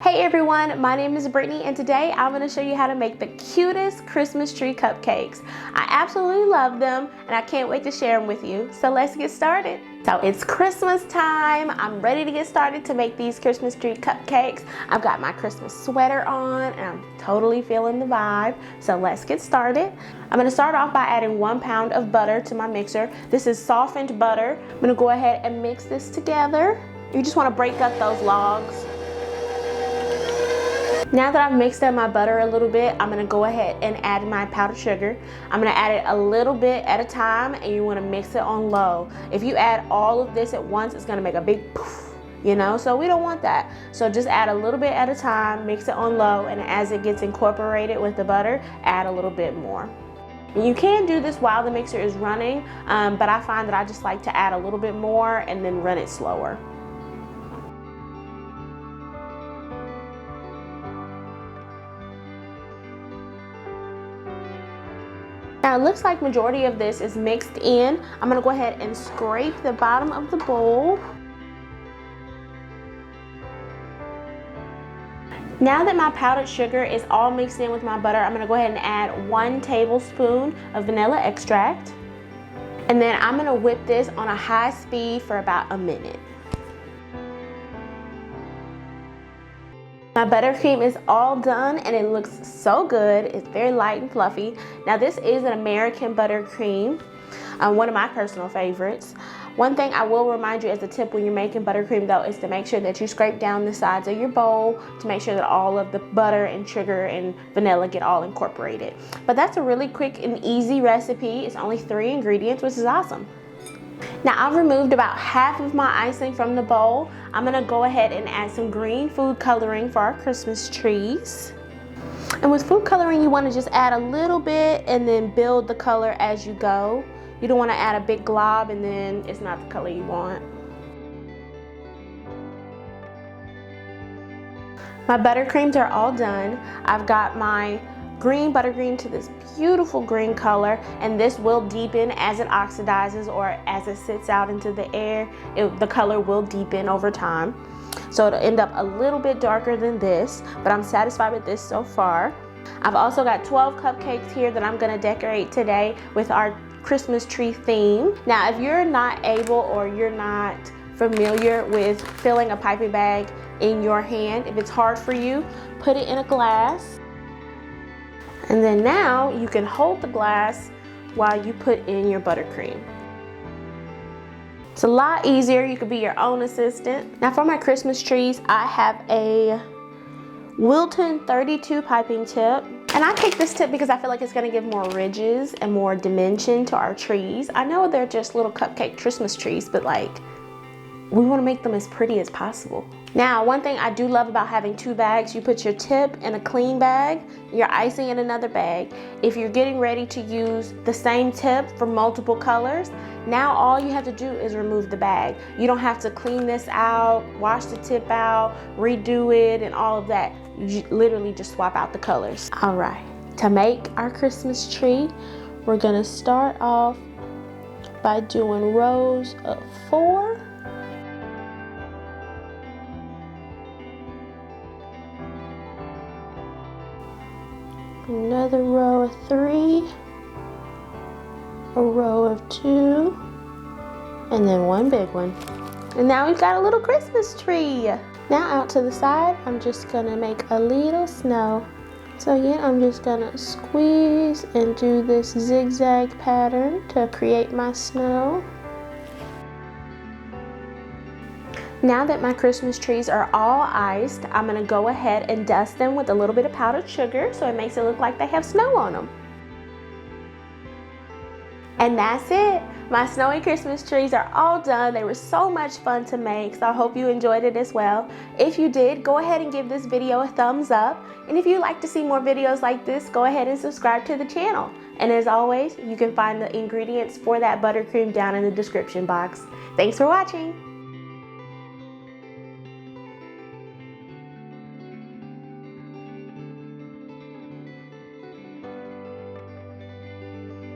Hey everyone, my name is Brittany and today I'm going to show you how to make the cutest Christmas tree cupcakes. I absolutely love them and I can't wait to share them with you. So let's get started. So it's Christmas time. I'm ready to get started to make these Christmas tree cupcakes. I've got my Christmas sweater on and I'm totally feeling the vibe. So let's get started. I'm going to start off by adding 1 pound of butter to my mixer. This is softened butter. I'm going to go ahead and mix this together. You just want to break up those logs. Now that I've mixed up my butter a little bit, I'm going to go ahead and add my powdered sugar. I'm going to add it a little bit at a time and you want to mix it on low. If you add all of this at once, it's going to make a big poof, you know, so we don't want that. So just add a little bit at a time, mix it on low, and as it gets incorporated with the butter, add a little bit more. You can do this while the mixer is running, but I find that I just like to add a little bit more and then run it slower. Now it looks like majority of this is mixed in. I'm going to go ahead and scrape the bottom of the bowl. Now that my powdered sugar is all mixed in with my butter, I'm going to go ahead and add 1 tablespoon of vanilla extract. And then I'm going to whip this on a high speed for about a minute. My buttercream is all done and it looks so good. It's very light and fluffy. Now this is an American buttercream, one of my personal favorites. One thing I will remind you as a tip when you're making buttercream though is to make sure that you scrape down the sides of your bowl to make sure that all of the butter and sugar and vanilla get all incorporated. But that's a really quick and easy recipe. It's only 3 ingredients, which is awesome. Now I've removed about half of my icing from the bowl. I'm going to go ahead and add some green food coloring for our Christmas trees. And with food coloring you want to just add a little bit and then build the color as you go. You don't want to add a big glob and then it's not the color you want. My buttercreams are all done. I've got my green buttercream to this beautiful green color, and this will deepen as it oxidizes or as it sits out into the air. The color will deepen over time, so it'll end up a little bit darker than this, but I'm satisfied with this so far. I've also got 12 cupcakes here that I'm going to decorate today with our Christmas tree theme. Now if you're not able or you're not familiar with filling a piping bag in your hand, if it's hard for you, put it in a glass. And then now you can hold the glass while you put in your buttercream. It's a lot easier. You could be your own assistant. Now for my Christmas trees, I have a Wilton 32 piping tip. And I picked this tip because I feel like it's gonna give more ridges and more dimension to our trees. I know they're just little cupcake Christmas trees, but like, we wanna make them as pretty as possible. Now, one thing I do love about having 2 bags, you put your tip in a clean bag, your icing in another bag. If you're getting ready to use the same tip for multiple colors, now all you have to do is remove the bag. You don't have to clean this out, wash the tip out, redo it, and all of that. You literally just swap out the colors. All right, to make our Christmas tree, we're gonna start off by doing rows of 4. Another row of 3, a row of 2, and then 1 big one. And now we've got a little Christmas tree. Now out to the side, I'm just gonna make a little snow. So again, I'm just gonna squeeze and do this zigzag pattern to create my snow. Now that my Christmas trees are all iced, I'm going to go ahead and dust them with a little bit of powdered sugar so it makes it look like they have snow on them. And that's it. My snowy Christmas trees are all done. They were so much fun to make, so I hope you enjoyed it as well. If you did, go ahead and give this video a thumbs up. And if you'd like to see more videos like this, go ahead and subscribe to the channel. And as always, you can find the ingredients for that buttercream down in the description box. Thanks for watching.